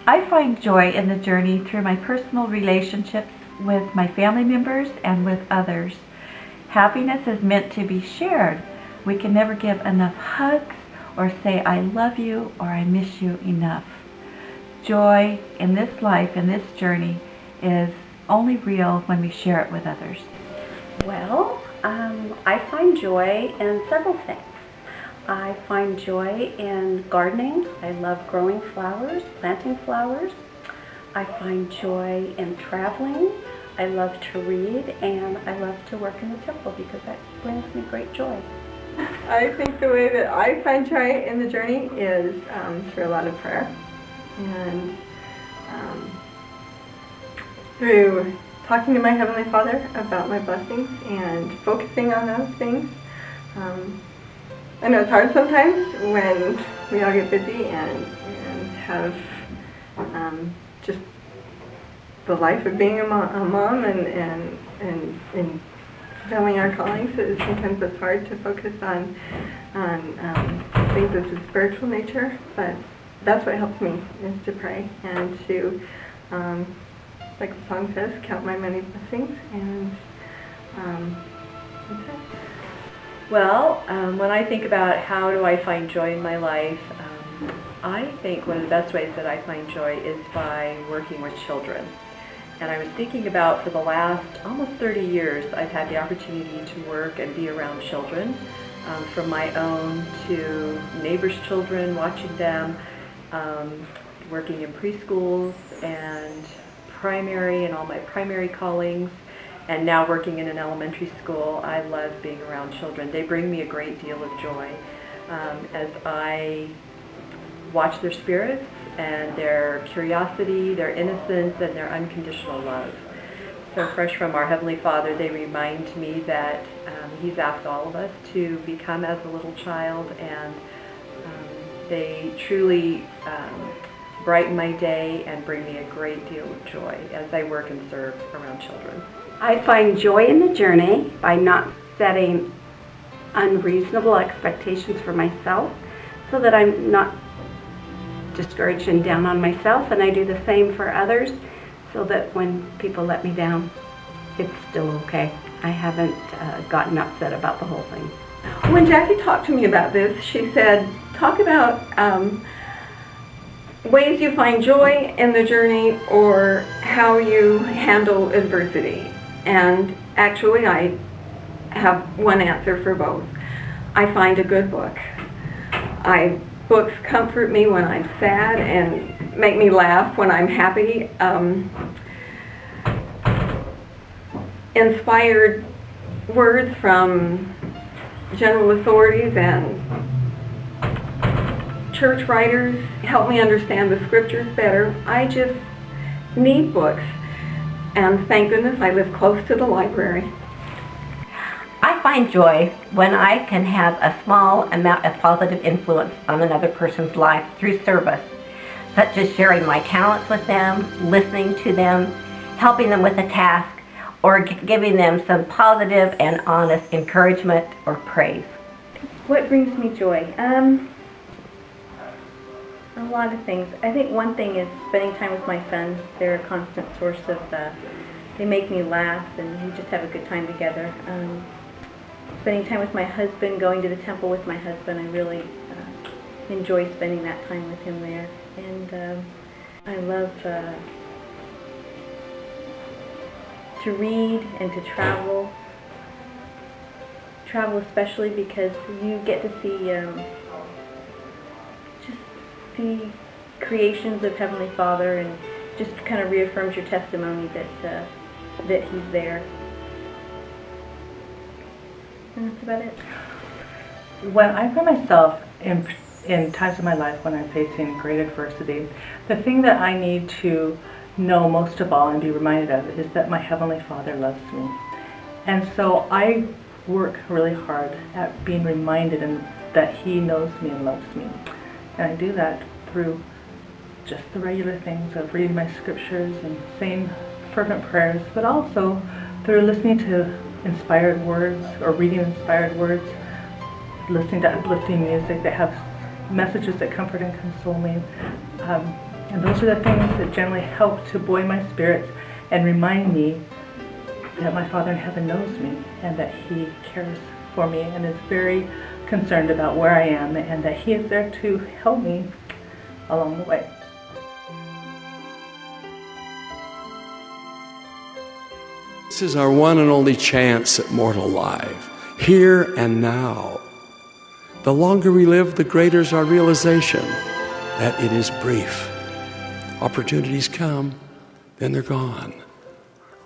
I find joy in the journey through my personal relationships with my family members and with others. Happiness is meant to be shared. We can never give enough hugs or say I love you or I miss you enough. Joy in this life, in this journey, is only real when we share it with others. Well, I find joy in several things. I find joy in gardening. I love growing flowers, planting flowers. I find joy in traveling. I love to read, and I love to work in the temple because that brings me great joy. I think the way that I find joy in the journey is through a lot of prayer and through talking to my Heavenly Father about my blessings and focusing on those things. I know it's hard sometimes when we all get busy and have just the life of being a mom and fulfilling our callings. So sometimes it's hard to focus on things of the spiritual nature, but that's what helps me, is to pray and to, like the song says, count my many blessings, and that's it. Well, when I think about how do I find joy in my life, I think one of the best ways that I find joy is by working with children. And I was thinking about, for the last almost 30 years, I've had the opportunity to work and be around children, from my own to neighbors' children, watching them, working in preschools and primary and all my primary callings, and now working in an elementary school. I love being around children. They bring me a great deal of joy as I watch their spirits and their curiosity, their innocence, and their unconditional love. So fresh from our Heavenly Father, they remind me that He's asked all of us to become as a little child, and they truly brighten my day and bring me a great deal of joy as I work and serve around children. I find joy in the journey by not setting unreasonable expectations for myself so that I'm not discouraged and down on myself, and I do the same for others so that when people let me down, it's still okay. I haven't gotten upset about the whole thing. When Jackie talked to me about this, she said, talk about ways you find joy in the journey or how you handle adversity. And actually, I have one answer for both. I find a good book. Books comfort me when I'm sad and make me laugh when I'm happy. Inspired words from general authorities and church writers help me understand the scriptures better. I just need books, and thank goodness I live close to the library. I find joy when I can have a small amount of positive influence on another person's life through service, such as sharing my talents with them, listening to them, helping them with a task, or giving them some positive and honest encouragement or praise. What brings me joy? A lot of things. I think one thing is spending time with my sons. They're a constant source of, they make me laugh, and we just have a good time together. Spending time with my husband, going to the temple with my husband, I really enjoy spending that time with him there. And I love to read and to travel. Travel especially because you get to see just the creations of Heavenly Father, and just kind of reaffirms your testimony that He's there. And that's about it. When I find myself in times of my life when I'm facing great adversity, the thing that I need to know most of all and be reminded of is that my Heavenly Father loves me. And so I work really hard at being reminded that He knows me and loves me. And I do that through just the regular things of reading my scriptures and saying fervent prayers, but also through listening to inspired words or reading inspired words, listening to uplifting music that have messages that comfort and console me, And those are the things that generally help to buoy my spirits and remind me that my Father in heaven knows me and that He cares for me and is very concerned about where I am and that He is there to help me along the way. This is our one and only chance at mortal life, here and now. The longer we live, the greater is our realization that it is brief. Opportunities come, then they're gone.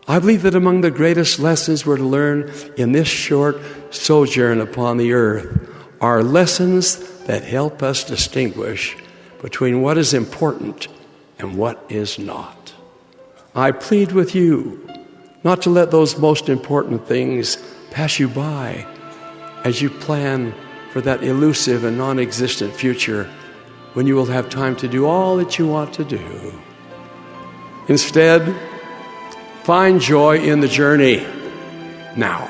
I believe that among the greatest lessons we're to learn in this short sojourn upon the earth are lessons that help us distinguish between what is important and what is not. I plead with you not to let those most important things pass you by as you plan for that elusive and non-existent future when you will have time to do all that you want to do. Instead, find joy in the journey now.